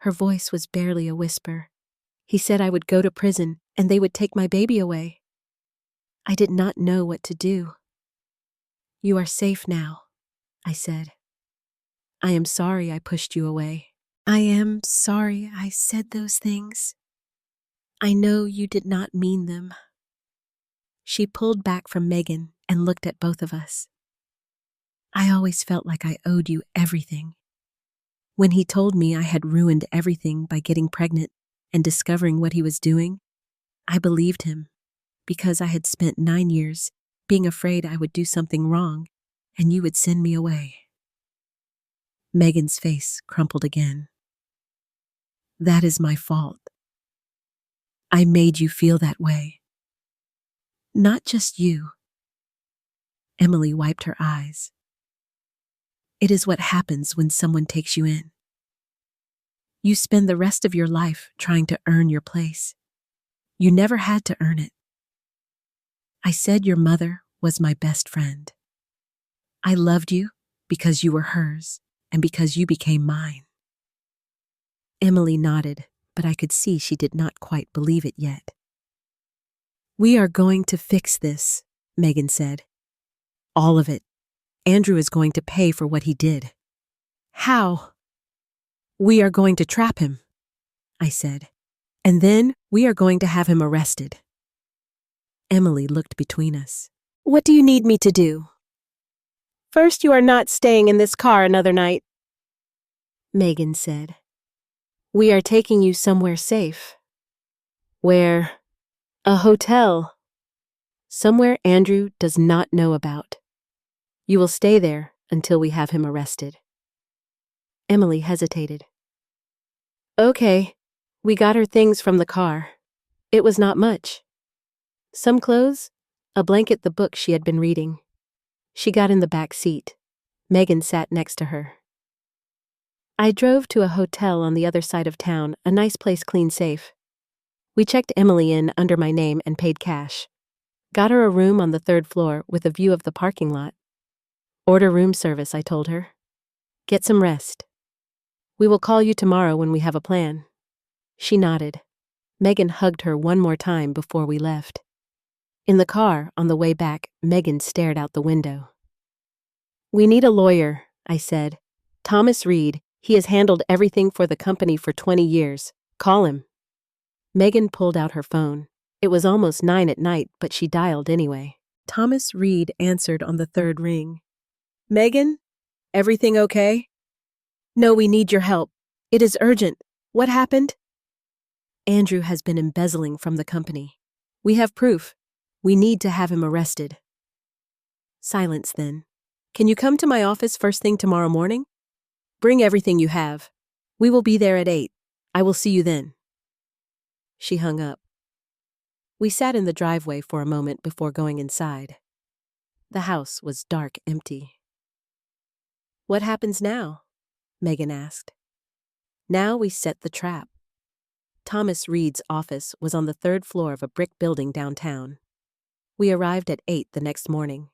Her voice was barely a whisper. "He said I would go to prison and they would take my baby away." I did not know what to do. "You are safe now," I said. "I am sorry I pushed you away. I am sorry I said those things. I know you did not mean them." She pulled back from Megan and looked at both of us. "I always felt like I owed you everything. When he told me I had ruined everything by getting pregnant and discovering what he was doing, I believed him, because I had spent 9 years being afraid I would do something wrong and you would send me away." Megan's face crumpled again. "That is my fault. I made you feel that way. Not just you." Emily wiped her eyes. "It is what happens when someone takes you in. You spend the rest of your life trying to earn your place. You never had to earn it. I said your mother was my best friend. I loved you because you were hers and because you became mine." Emily nodded, but I could see she did not quite believe it yet. "We are going to fix this," Megan said. "All of it. Andrew is going to pay for what he did." "How?" "We are going to trap him," I said. "And then we are going to have him arrested." Emily looked between us. "What do you need me to do?" "First, you are not staying in this car another night," Megan said. "We are taking you somewhere safe." "Where?" "A hotel. Somewhere Andrew does not know about. You will stay there until we have him arrested." Emily hesitated. "Okay." We got her things from the car. It was not much. Some clothes, a blanket, the book she had been reading. She got in the back seat. Megan sat next to her. I drove to a hotel on the other side of town, a nice place, clean, safe. We checked Emily in under my name and paid cash. Got her a room on the 3rd floor with a view of the parking lot. "Order room service," I told her. "Get some rest. We will call you tomorrow when we have a plan." She nodded. Megan hugged her one more time before we left. In the car, on the way back, Megan stared out the window. "We need a lawyer," I said. "Thomas Reed, he has handled everything for the company for 20 years. Call him." Megan pulled out her phone. It was almost 9 at night, but she dialed anyway. Thomas Reed answered on the 3rd ring. "Megan, everything okay?" "No, we need your help. It is urgent. What happened?" "Andrew has been embezzling from the company. We have proof. We need to have him arrested." Silence then. "Can you come to my office first thing tomorrow morning? Bring everything you have. We will be there at 8. I will see you then." She hung up. We sat in the driveway for a moment before going inside. The house was dark, empty. "What happens now?" Megan asked. "Now we set the trap." Thomas Reed's office was on the 3rd floor of a brick building downtown. We arrived at 8 the next morning.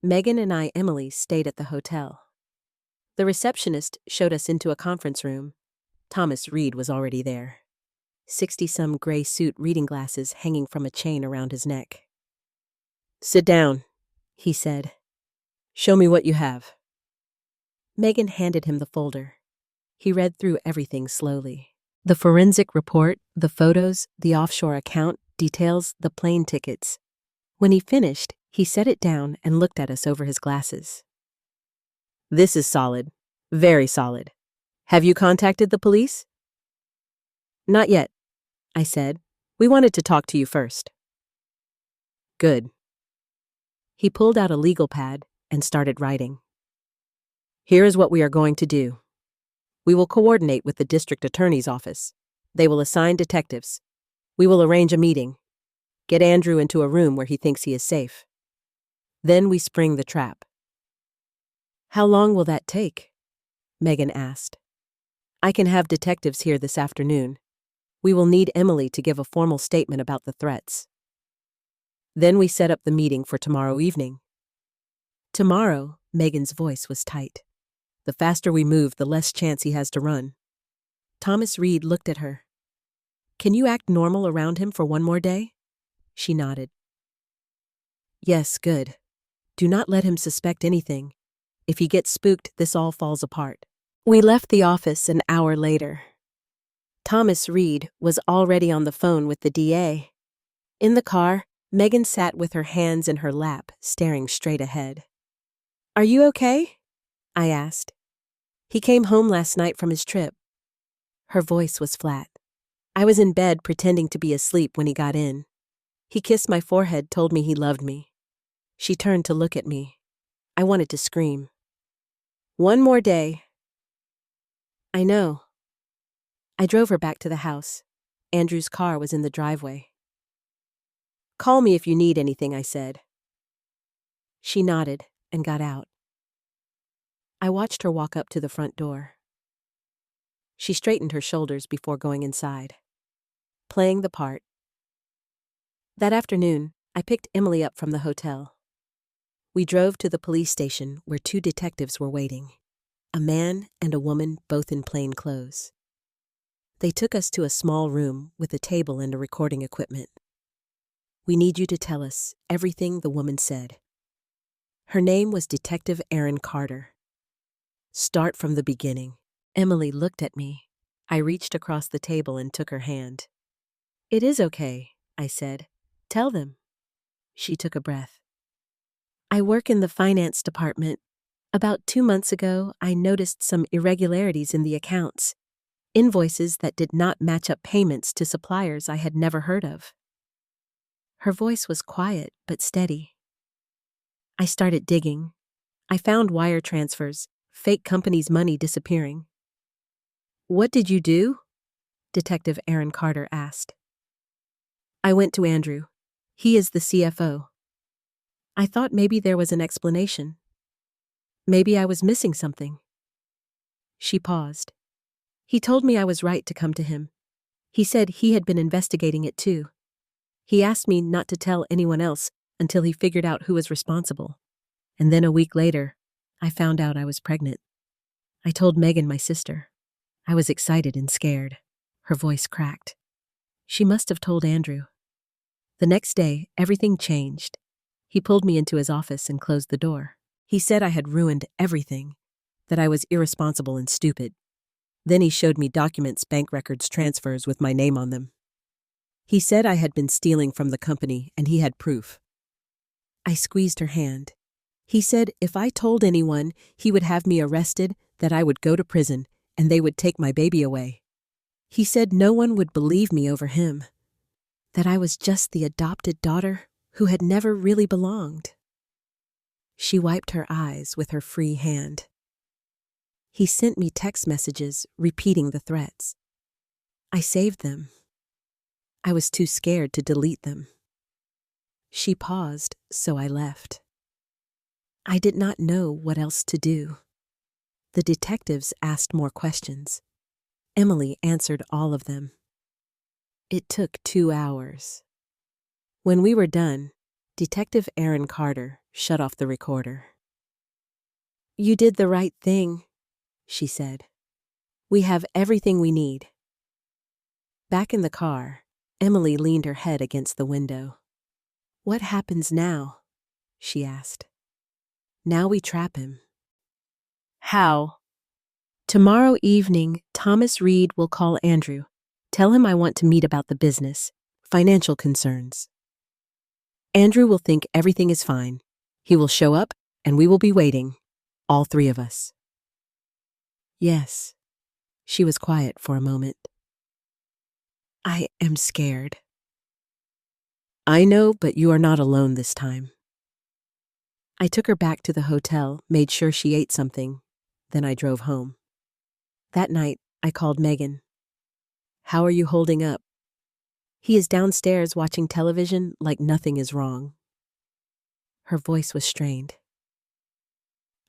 Megan and Emily stayed at the hotel. The receptionist showed us into a conference room. Thomas Reed was already there. 60-some gray suit, reading glasses hanging from a chain around his neck. "Sit down," he said. "Show me what you have." Megan handed him the folder. He read through everything slowly. The forensic report, the photos, the offshore account, details, the plane tickets. When he finished, he set it down and looked at us over his glasses. "This is solid. Very solid. Have you contacted the police?" "Not yet," I said. "We wanted to talk to you first." Good. He pulled out a legal pad and started writing. Here is what we are going to do. We will coordinate with the district attorney's office. They will assign detectives. We will arrange a meeting. Get Andrew into a room where he thinks he is safe. Then we spring the trap. How long will that take? Megan asked. I can have detectives here this afternoon. We will need Emily to give a formal statement about the threats. Then we set up the meeting for tomorrow evening. Tomorrow, Megan's voice was tight. The faster we move, the less chance he has to run. Thomas Reed looked at her. Can you act normal around him for one more day? She nodded. Yes, good. Do not let him suspect anything. If he gets spooked, this all falls apart. We left the office an hour later. Thomas Reed was already on the phone with the DA. In the car, Megan sat with her hands in her lap, staring straight ahead. Are you okay? I asked. He came home last night from his trip. Her voice was flat. I was in bed pretending to be asleep when he got in. He kissed my forehead, told me he loved me. She turned to look at me. I wanted to scream. One more day. I know. I drove her back to the house. Andrew's car was in the driveway. Call me if you need anything, I said. She nodded and got out. I watched her walk up to the front door. She straightened her shoulders before going inside. Playing the part. That afternoon, I picked Emily up from the hotel. We drove to the police station where 2 detectives were waiting. A man and a woman, both in plain clothes. They took us to a small room with a table and a recording equipment. We need you to tell us everything the woman said. Her name was Detective Erin Carter. Start from the beginning. Emily looked at me. I reached across the table and took her hand. It is okay, I said. Tell them. She took a breath. I work in the finance department. About 2 months ago, I noticed some irregularities in the accounts. Invoices that did not match up payments to suppliers I had never heard of. Her voice was quiet but steady. I started digging. I found wire transfers, fake companies' money disappearing. What did you do? Detective Erin Carter asked. I went to Andrew. He is the CFO. I thought maybe there was an explanation. Maybe I was missing something. She paused. He told me I was right to come to him. He said he had been investigating it too. He asked me not to tell anyone else until he figured out who was responsible. And then a week later, I found out I was pregnant. I told Megan, my sister. I was excited and scared. Her voice cracked. She must have told Andrew. The next day, everything changed. He pulled me into his office and closed the door. He said I had ruined everything, that I was irresponsible and stupid. Then he showed me documents, bank records, transfers with my name on them. He said I had been stealing from the company and he had proof. I squeezed her hand. He said if I told anyone, he would have me arrested, that I would go to prison, and they would take my baby away. He said no one would believe me over him, that I was just the adopted daughter who had never really belonged. She wiped her eyes with her free hand. He sent me text messages repeating the threats. I saved them. I was too scared to delete them. She paused, so I left. I did not know what else to do. The detectives asked more questions. Emily answered all of them. It took 2 hours. When we were done, Detective Erin Carter shut off the recorder. You did the right thing, she said. We have everything we need. Back in the car, Emily leaned her head against the window. What happens now? She asked. Now we trap him. How? Tomorrow evening, Thomas Reed will call Andrew. Tell him I want to meet about the business, financial concerns. Andrew will think everything is fine. He will show up, and we will be waiting, all 3 of us. Yes. She was quiet for a moment. I am scared. I know, but you are not alone this time. I took her back to the hotel, made sure she ate something. Then I drove home. That night, I called Megan. How are you holding up? He is downstairs watching television like nothing is wrong. Her voice was strained.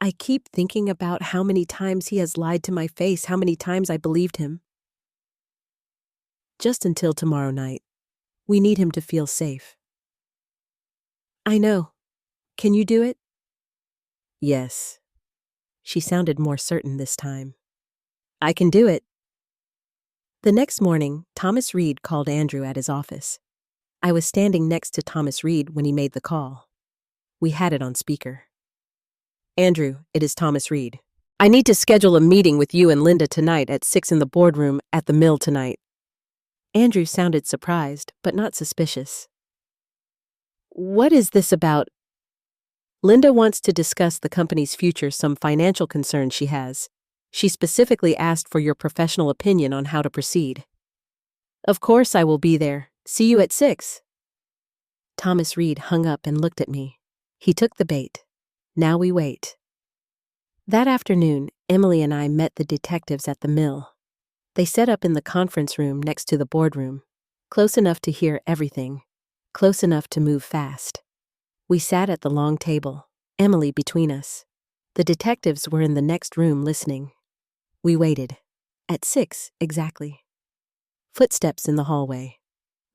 I keep thinking about how many times he has lied to my face, how many times I believed him. Just until tomorrow night. We need him to feel safe. I know. Can you do it? Yes. She sounded more certain this time. I can do it. The next morning, Thomas Reed called Andrew at his office. I was standing next to Thomas Reed when he made the call. We had it on speaker. Andrew, it is Thomas Reed. I need to schedule a meeting with you and Linda tonight at 6 in the boardroom at the mill tonight. Andrew sounded surprised, but not suspicious. What is this about? Linda wants to discuss the company's future, some financial concerns she has. She specifically asked for your professional opinion on how to proceed. Of course I will be there. See you at 6. Thomas Reed hung up and looked at me. He took the bait. Now we wait. That afternoon, Emily and I met the detectives at the mill. They set up in the conference room next to the boardroom, close enough to hear everything, close enough to move fast. We sat at the long table, Emily between us. The detectives were in the next room listening. We waited. At 6, exactly. Footsteps in the hallway.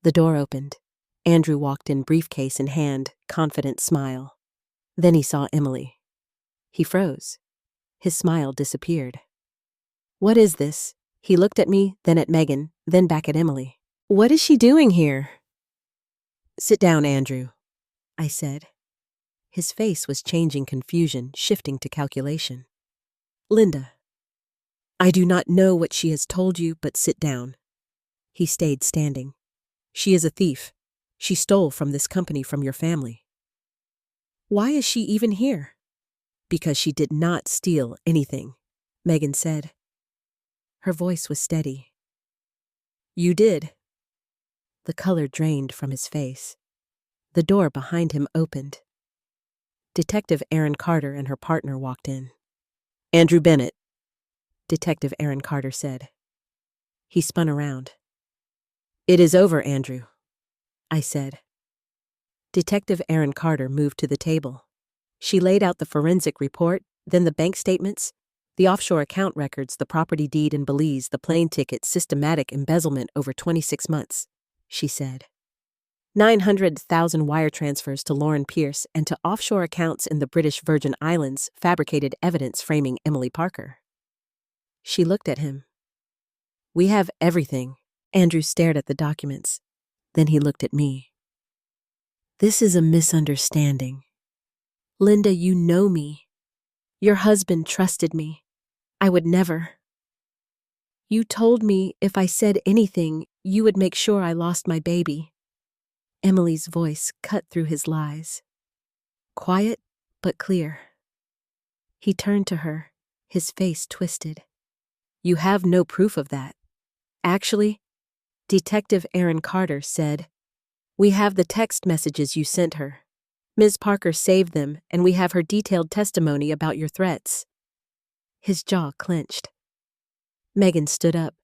The door opened. Andrew walked in, briefcase in hand, confident smile. Then he saw Emily. He froze. His smile disappeared. What is this? He looked at me, then at Megan, then back at Emily. What is she doing here? Sit down, Andrew, I said. His face was changing confusion, shifting to calculation. Linda. I do not know what she has told you, but sit down. He stayed standing. She is a thief. She stole from this company from your family. Why is she even here? Because she did not steal anything, Megan said. Her voice was steady. You did. The color drained from his face. The door behind him opened. Detective Erin Carter and her partner walked in. Andrew Bennett, Detective Erin Carter said. He spun around. It is over, Andrew, I said. Detective Erin Carter moved to the table. She laid out the forensic report, then the bank statements, the offshore account records, the property deed in Belize, the plane ticket, systematic embezzlement over 26 months, she said. 900,000 wire transfers to Lauren Pierce and to offshore accounts in the British Virgin Islands, fabricated evidence framing Emily Parker. She looked at him. We have everything. Andrew stared at the documents. Then he looked at me. This is a misunderstanding. Linda, you know me. Your husband trusted me. I would never. You told me if I said anything, you would make sure I lost my baby. Emily's voice cut through his lies. Quiet, but clear. He turned to her, his face twisted. You have no proof of that. Actually, Detective Erin Carter said, we have the text messages you sent her. Ms. Parker saved them, and we have her detailed testimony about your threats. His jaw clenched. Megan stood up.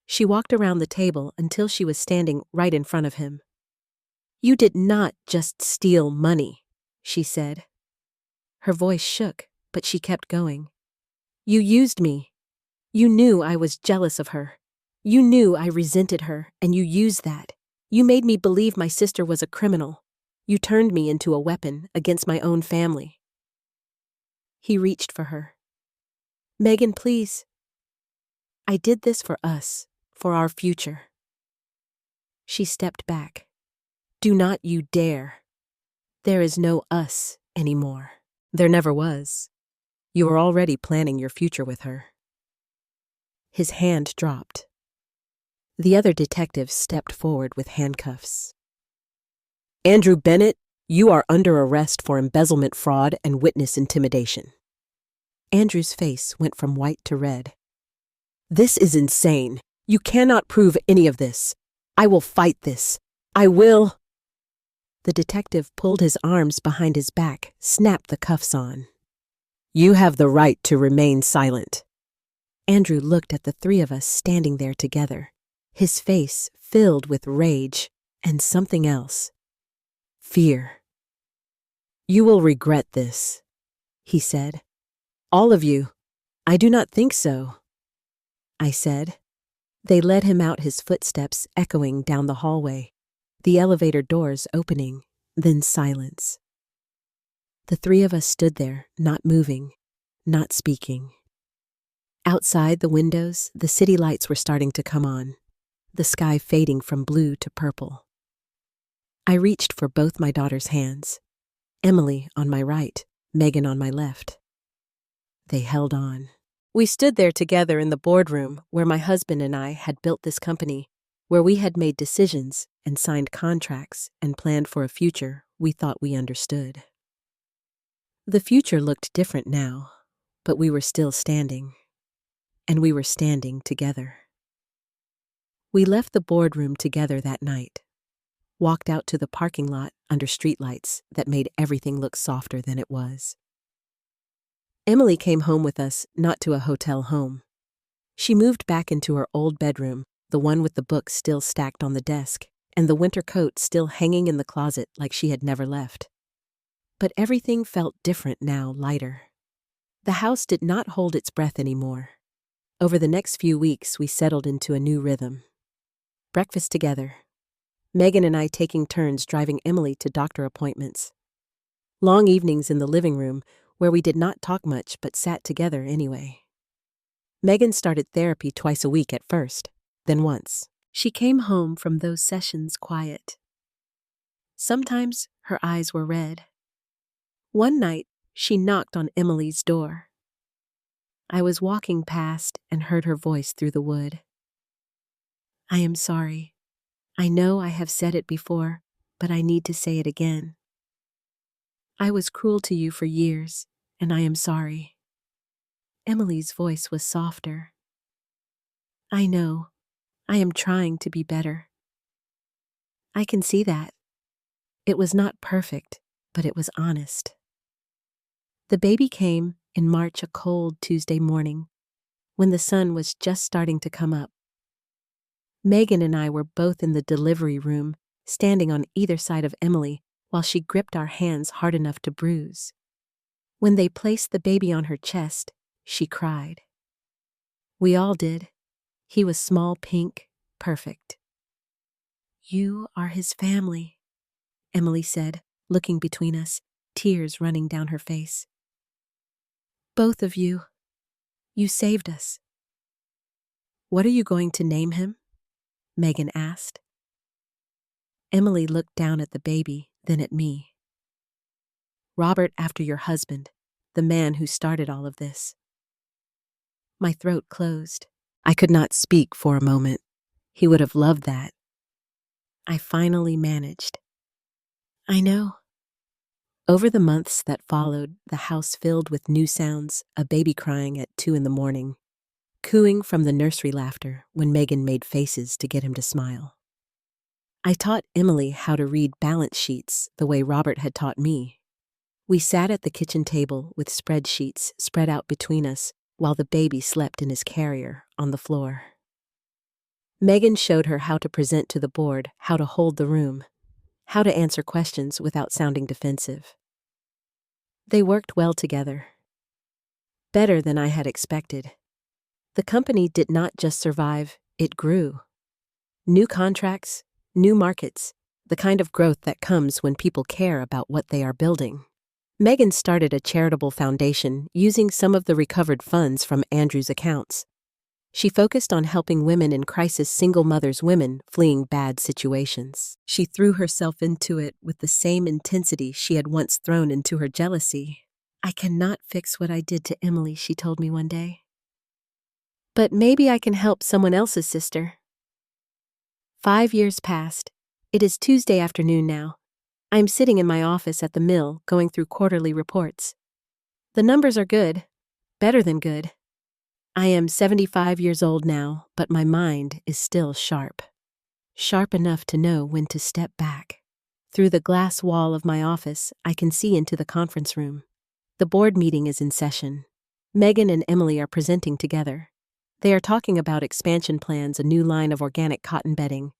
She walked around the table until she was standing right in front of him. You did not just steal money, she said. Her voice shook, but she kept going. You used me. You knew I was jealous of her. You knew I resented her, and you used that. You made me believe my sister was a criminal. You turned me into a weapon against my own family. He reached for her. Megan, please. I did this for us, for our future. She stepped back. Do not you dare. There is no us anymore. There never was. You are already planning your future with her. His hand dropped. The other detectives stepped forward with handcuffs. Andrew Bennett, you are under arrest for embezzlement, fraud, and witness intimidation. Andrew's face went from white to red. This is insane. You cannot prove any of this. I will fight this. I will. The detective pulled his arms behind his back, snapped the cuffs on. "You have the right to remain silent." Andrew looked at the three of us standing there together, his face filled with rage and something else. Fear. "You will regret this," he said. "All of you." "I do not think so," I said. They led him out, his footsteps echoing down the hallway, the elevator doors opening, then silence. The three of us stood there, not moving, not speaking. Outside the windows, the city lights were starting to come on, the sky fading from blue to purple. I reached for both my daughter's hands, Emily on my right, Megan on my left. They held on. We stood there together in the boardroom where my husband and I had built this company, where we had made decisions and signed contracts and planned for a future we thought we understood. The future looked different now, but we were still standing. And we were standing together. We left the boardroom together that night, walked out to the parking lot under streetlights that made everything look softer than it was. Emily came home with us, not to a hotel home. She moved back into her old bedroom, the one with the books still stacked on the desk, and the winter coat still hanging in the closet like she had never left. But everything felt different now, lighter. The house did not hold its breath anymore. Over the next few weeks, we settled into a new rhythm. Breakfast together. Megan and I taking turns driving Emily to doctor appointments. Long evenings in the living room where we did not talk much but sat together anyway. Megan started therapy twice a week at first, then once. She came home from those sessions quiet. Sometimes her eyes were red. One night, she knocked on Emily's door. I was walking past and heard her voice through the wood. "I am sorry. I know I have said it before, but I need to say it again. I was cruel to you for years, and I am sorry." Emily's voice was softer. "I know. I am trying to be better. I can see that. It was not perfect, but it was honest." The baby came in March, a cold Tuesday morning, when the sun was just starting to come up. Megan and I were both in the delivery room, standing on either side of Emily while she gripped our hands hard enough to bruise. When they placed the baby on her chest, she cried. We all did. He was small, pink, perfect. "You are his family," Emily said, looking between us, tears running down her face. "Both of you. You saved us." "What are you going to name him?" Megan asked. Emily looked down at the baby, then at me. "Robert, after your husband, the man who started all of this." My throat closed. I could not speak for a moment. He would have loved that. I finally managed. "I know." Over the months that followed, the house filled with new sounds, a baby crying at 2 a.m, cooing from the nursery laughter when Megan made faces to get him to smile. I taught Emily how to read balance sheets the way Robert had taught me. We sat at the kitchen table with spreadsheets spread out between us while the baby slept in his carrier on the floor. Megan showed her how to present to the board, how to hold the room, how to answer questions without sounding defensive. They worked well together. Better than I had expected. The company did not just survive, it grew. New contracts, new markets, the kind of growth that comes when people care about what they are building. Megan started a charitable foundation using some of the recovered funds from Andrew's accounts. She focused on helping women in crisis, single mothers, women fleeing bad situations. She threw herself into it with the same intensity she had once thrown into her jealousy. "I cannot fix what I did to Emily," she told me one day. "But maybe I can help someone else's sister." 5 years passed. It is Tuesday afternoon now. I am sitting in my office at the mill going through quarterly reports. The numbers are good, better than good. I am 75 years old now, but my mind is still sharp. Sharp enough to know when to step back. Through the glass wall of my office, I can see into the conference room. The board meeting is in session. Megan and Emily are presenting together. They are talking about expansion plans, a new line of organic cotton bedding.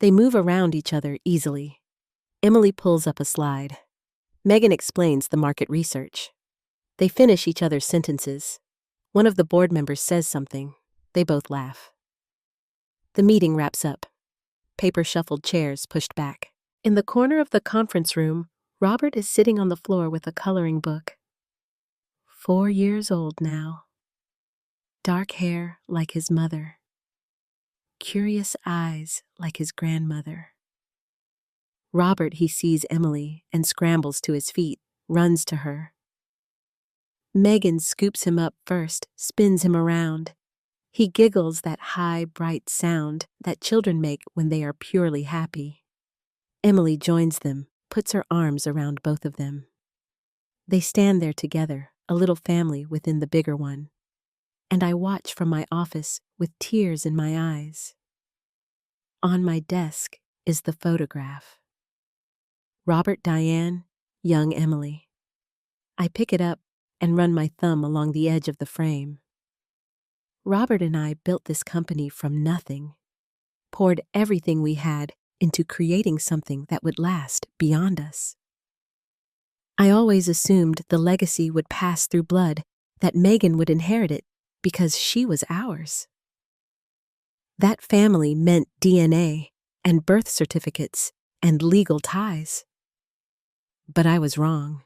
They move around each other easily. Emily pulls up a slide. Megan explains the market research. They finish each other's sentences. One of the board members says something. They both laugh. The meeting wraps up. Paper shuffled, chairs pushed back. In the corner of the conference room, Robert is sitting on the floor with a coloring book. 4 years old now. Dark hair like his mother. Curious eyes like his grandmother. Robert, he sees Emily and scrambles to his feet, runs to her. Megan scoops him up first, spins him around. He giggles, that high, bright sound that children make when they are purely happy. Emily joins them, puts her arms around both of them. They stand there together, a little family within the bigger one. And I watch from my office with tears in my eyes. On my desk is the photograph. Robert, Diane, young Emily. I pick it up and run my thumb along the edge of the frame. Robert and I built this company from nothing, poured everything we had into creating something that would last beyond us. I always assumed the legacy would pass through blood, that Megan would inherit it because she was ours. That family meant DNA and birth certificates and legal ties. But I was wrong.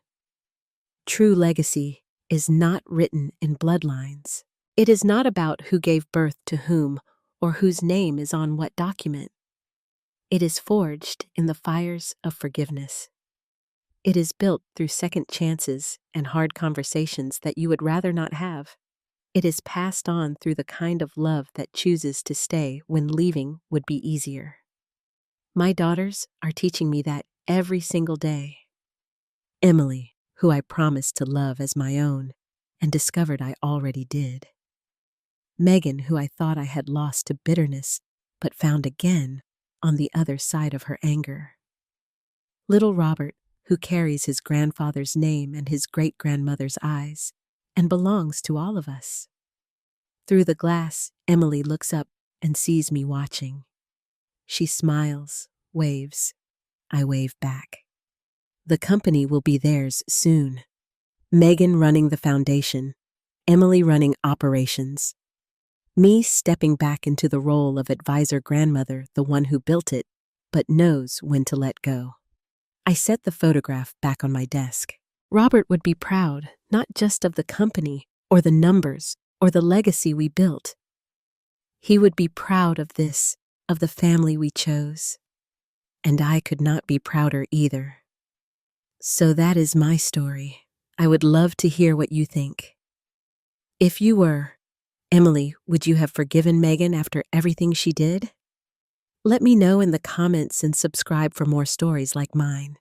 True legacy is not written in bloodlines. It is not about who gave birth to whom or whose name is on what document. It is forged in the fires of forgiveness. It is built through second chances and hard conversations that you would rather not have. It is passed on through the kind of love that chooses to stay when leaving would be easier. My daughters are teaching me that every single day. Emily, who I promised to love as my own and discovered I already did. Megan, who I thought I had lost to bitterness, but found again on the other side of her anger. Little Robert, who carries his grandfather's name and his great-grandmother's eyes, and belongs to all of us. Through the glass, Emily looks up and sees me watching. She smiles, waves. I wave back. The company will be theirs soon. Megan running the foundation, Emily running operations. Me stepping back into the role of advisor grandmother, the one who built it, but knows when to let go. I set the photograph back on my desk. Robert would be proud, not just of the company, or the numbers, or the legacy we built. He would be proud of this, of the family we chose. And I could not be prouder either. So that is my story. I would love to hear what you think. If you were, Emily, would you have forgiven Megan after everything she did? Let me know in the comments and subscribe for more stories like mine.